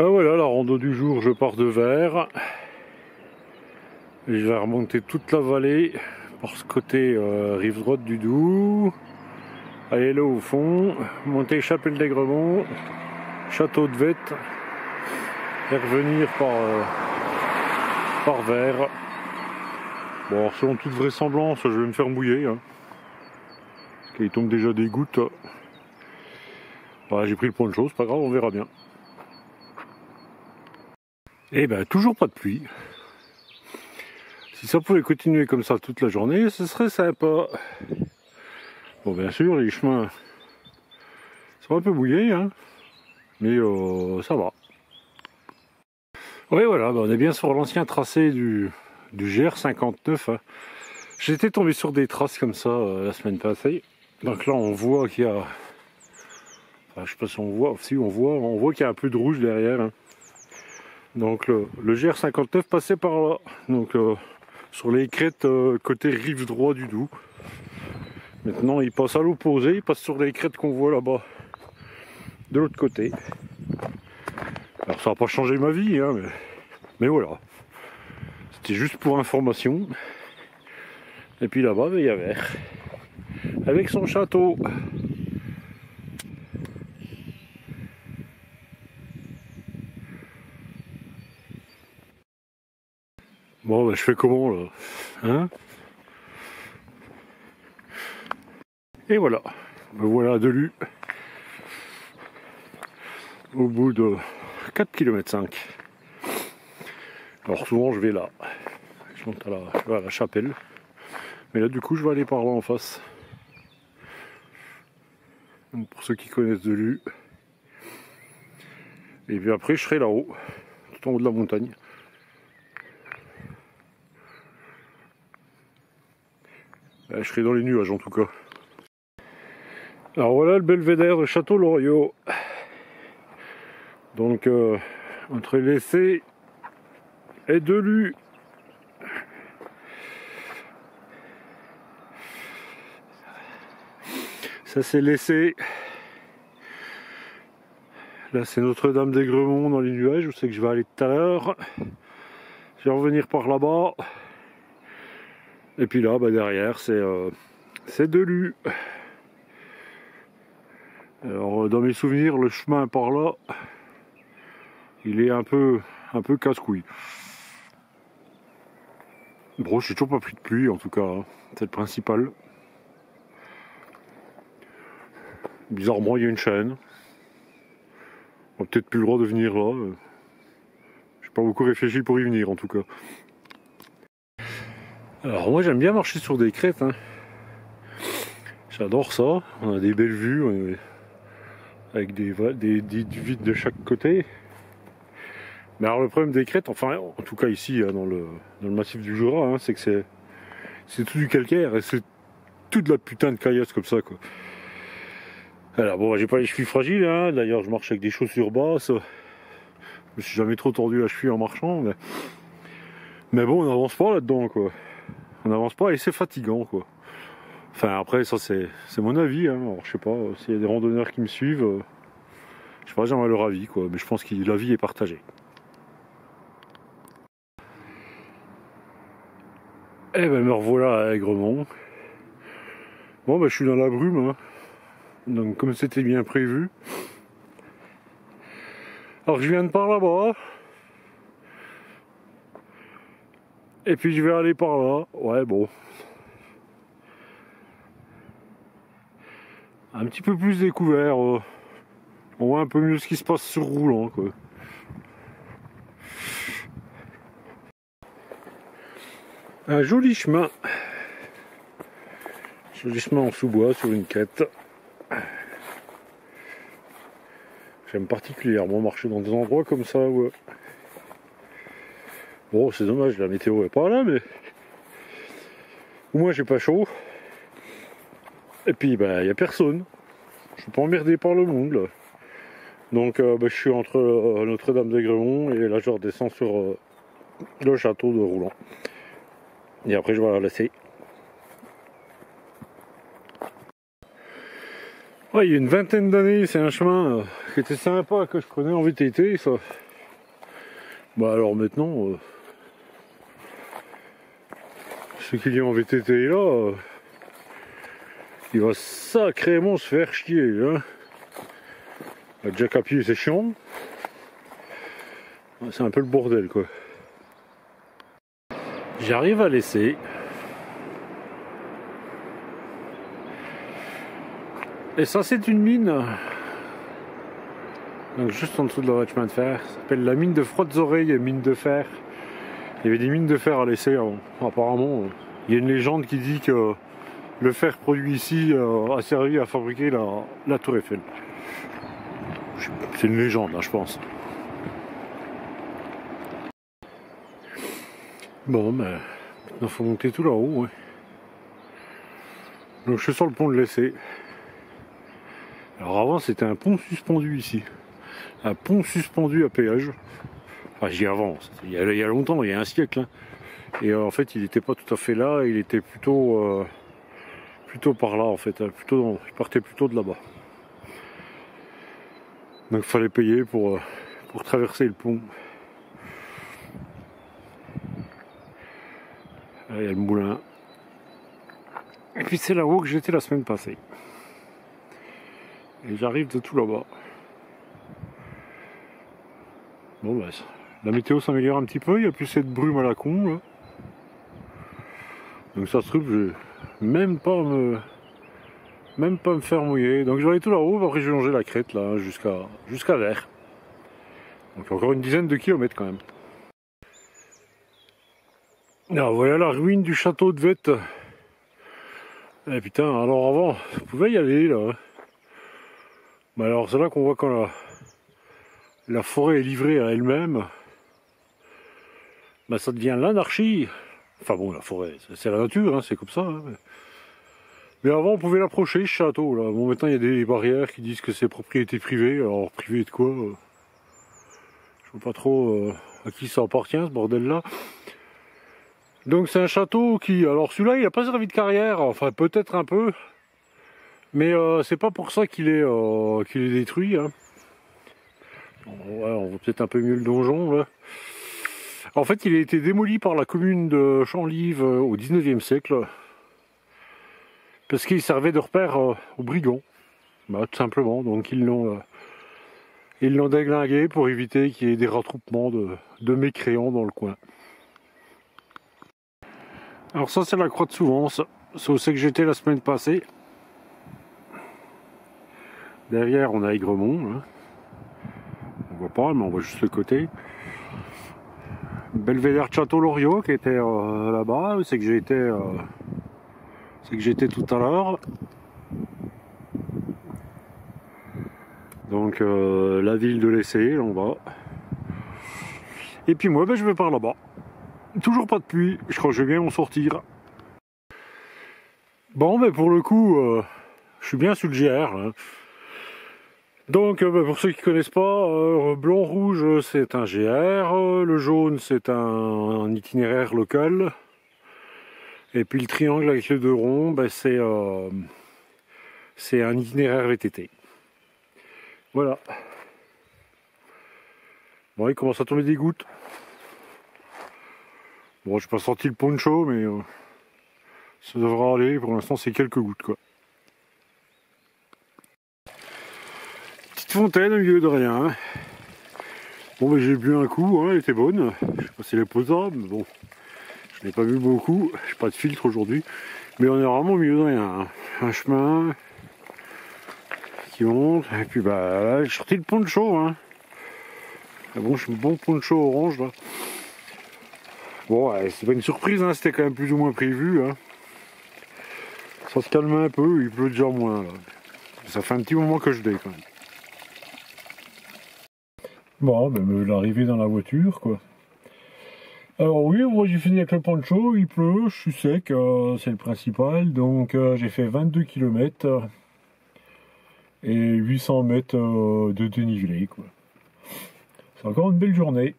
Ah voilà, la rando du jour, je pars de Vers. Et je vais remonter toute la vallée par ce côté rive droite du Doubs. Aller là au fond, monter Chapelle d'Aigremont, Château de Vette et revenir par Vers. Bon, alors, selon toute vraisemblance, je vais me faire mouiller. Hein, parce qu'il tombe déjà des gouttes. Voilà, j'ai pris le poncho, c'est pas grave, on verra bien. Et ben, toujours pas de pluie. Si ça pouvait continuer comme ça toute la journée, ce serait sympa. Bon, bien sûr, les chemins sont un peu mouillés, hein, mais ça va. Oui, voilà, ben on est bien sur l'ancien tracé du GR59. Hein. J'étais tombé sur des traces comme ça la semaine passée. Donc là, on voit qu'il y a... Enfin, je sais pas si on voit, si on voit qu'il y a un peu de rouge derrière. Hein. Donc le GR59 passait par là. Donc sur les crêtes côté rive droit du Doubs. Maintenant, il passe à l'opposé, il passe sur les crêtes qu'on voit là-bas, de l'autre côté. Alors ça n'a pas changé ma vie, hein, mais voilà. C'était juste pour information. Et puis là-bas, il y a Vers, avec son château. Bon, ben, je fais comment là, hein? Et voilà, me voilà à Delus, au bout de 4,5 km. Alors souvent je vais là, je monte à la chapelle, mais là du coup je vais aller par là en face. Donc pour ceux qui connaissent Delus, et puis après je serai là-haut, tout en haut de la montagne. Je serai dans les nuages en tout cas. Alors voilà le belvédère de Château-Loriot. Donc entre l'Essé et Delus. Ça c'est l'Essé. Là c'est Notre-Dame d'Aigremont dans les nuages, où c'est que je vais aller tout à l'heure. Je vais revenir par là-bas. Et puis là, bah, derrière, c'est Delus. Alors dans mes souvenirs, le chemin par là, il est un peu casse-couille. Bon, j'ai toujours pas pris de pluie en tout cas, hein. C'est le principal. Bizarrement, il y a une chaîne. On n'a peut-être plus le droit de venir là. J'ai pas beaucoup réfléchi pour y venir en tout cas. Alors moi j'aime bien marcher sur des crêtes. Hein. J'adore ça. On a des belles vues avec des vides de chaque côté. Mais alors le problème des crêtes, enfin en tout cas ici dans le massif du Jura, hein, c'est que c'est tout du calcaire et c'est tout de la putain de caillasse comme ça quoi. Alors bon, j'ai pas les chevilles fragiles, hein. D'ailleurs je marche avec des chaussures basses. Je me suis jamais trop tordu la cheville en marchant, mais bon, on n'avance pas là-dedans quoi. On n'avance pas et c'est fatigant quoi. Enfin après ça c'est mon avis, hein. Alors je sais pas, s'il y a des randonneurs qui me suivent, je sais pas, j'aimerais leur avis quoi, mais je pense que l'avis est partagé. Eh ben me revoilà à Aigremont. Bon ben je suis dans la brume, hein. Donc comme c'était bien prévu. Alors je viens de par là-bas. Et puis je vais aller par là. Ouais bon. Un petit peu plus découvert. On voit un peu mieux ce qui se passe sur roulant quoi. Un joli chemin. Joli chemin en sous-bois sur une quête. J'aime particulièrement marcher dans des endroits comme ça où... Bon c'est dommage, la météo est pas là mais... Au moins j'ai pas chaud. Et puis bah y a personne. Je suis pas emmerdé par le monde là. Donc je suis entre Notre-Dame d'Aigremont et là je redescends sur le château de Roulant. Et après je vais la laisser. Ouais, il y a une vingtaine d'années, c'est un chemin qui était sympa, que je prenais en VTT. Ça. Bah alors maintenant, ceux qui viennent en VTT là, il va sacrément se faire chier. Hein. La jack à pied c'est chiant. C'est un peu le bordel quoi. J'arrive à laisser. Et ça c'est une mine. Donc juste en dessous de la chemin de fer. Ça s'appelle la mine de Froides-Oreilles et mine de fer. Il y avait des mines de fer à laisser avant. Apparemment, il y a une légende qui dit que le fer produit ici a servi à fabriquer la tour Eiffel. C'est une légende là, je pense. Bon ben, il faut monter tout là-haut. Ouais. Donc je suis sur le pont de l'Essai. Alors avant c'était un pont suspendu ici. Un pont suspendu à péage. Enfin j'y avance. Il y a longtemps, il y a un siècle. Hein. Et en fait il n'était pas tout à fait là, il était plutôt par là en fait. Il partait plutôt de là-bas. Donc il fallait payer pour traverser le pont. Là, il y a le moulin. Et puis c'est là-haut que j'étais la semaine passée. Et j'arrive de tout là-bas. Bon bah la météo s'améliore un petit peu, il n'y a plus cette brume à la con là. Donc ça se trouve je vais même pas me faire mouiller. Donc je vais aller tout là-haut, après je vais longer la crête là jusqu'à Vers. Donc encore une dizaine de kilomètres quand même. Alors voilà la ruine du château de Vette. Eh putain, alors avant, on pouvait y aller là. Mais alors c'est là qu'on voit quand la forêt est livrée à elle-même. Bah ça devient l'anarchie. Enfin bon, la forêt, c'est la nature, hein, c'est comme ça. Hein. Mais avant on pouvait l'approcher ce château là. Bon maintenant il y a des barrières qui disent que c'est propriété privée. Alors privée de quoi je sais pas trop à qui ça appartient ce bordel là. Donc c'est un château qui, alors celui-là il n'a pas servi de carrière, enfin peut-être un peu, mais c'est pas pour ça qu'il est détruit. Hein. Ouais, on voit peut-être un peu mieux le donjon là. En fait il a été démoli par la commune de Champlives au 19e siècle, parce qu'il servait de repère aux brigands, bah, tout simplement, donc ils l'ont déglingué pour éviter qu'il y ait des rattroupements de mécréants dans le coin. Alors ça c'est la croix de Souvence, c'est où c'est que j'étais la semaine passée. Derrière on a Aigremont, hein. On voit pas mais on voit juste le côté. Belvédère de Château-Loriot qui était là-bas, c'est que j'étais tout à l'heure. Donc la ville de l'Essai, là en bas. Et puis moi ben, je vais par là-bas. Toujours pas de pluie, je crois que je vais bien m'en sortir. Bon, ben pour le coup, je suis bien sur le GR. Hein. Donc, pour ceux qui ne connaissent pas, blanc-rouge c'est un GR, le jaune c'est un itinéraire local. Et puis le triangle avec les deux ronds, ben, c'est un itinéraire VTT. Voilà. Bon, il commence à tomber des gouttes. Bon, j'ai pas sorti le poncho, mais ça devra aller. Pour l'instant, c'est quelques gouttes, quoi. Petite fontaine au milieu de rien. Bon, mais j'ai bu un coup, hein, elle était bonne. Je sais pas si elle est potable, mais bon, je n'ai pas bu beaucoup. J'ai pas de filtre aujourd'hui, mais on est vraiment au milieu de rien. Hein. Un chemin qui monte, et puis bah là, j'ai sorti le poncho. Hein. Ah bon, je suis bon poncho orange là. Bon, ouais, c'est pas une surprise, hein, c'était quand même plus ou moins prévu. Hein. Ça se calme un peu, il pleut déjà moins. Là. Ça fait un petit moment que je l'ai quand même. Bon, ben l'arrivée dans la voiture, quoi. Alors oui, moi j'ai fini avec le poncho, il pleut, je suis sec, c'est le principal. Donc j'ai fait 22 km et 800 mètres de dénivelé, quoi. C'est encore une belle journée.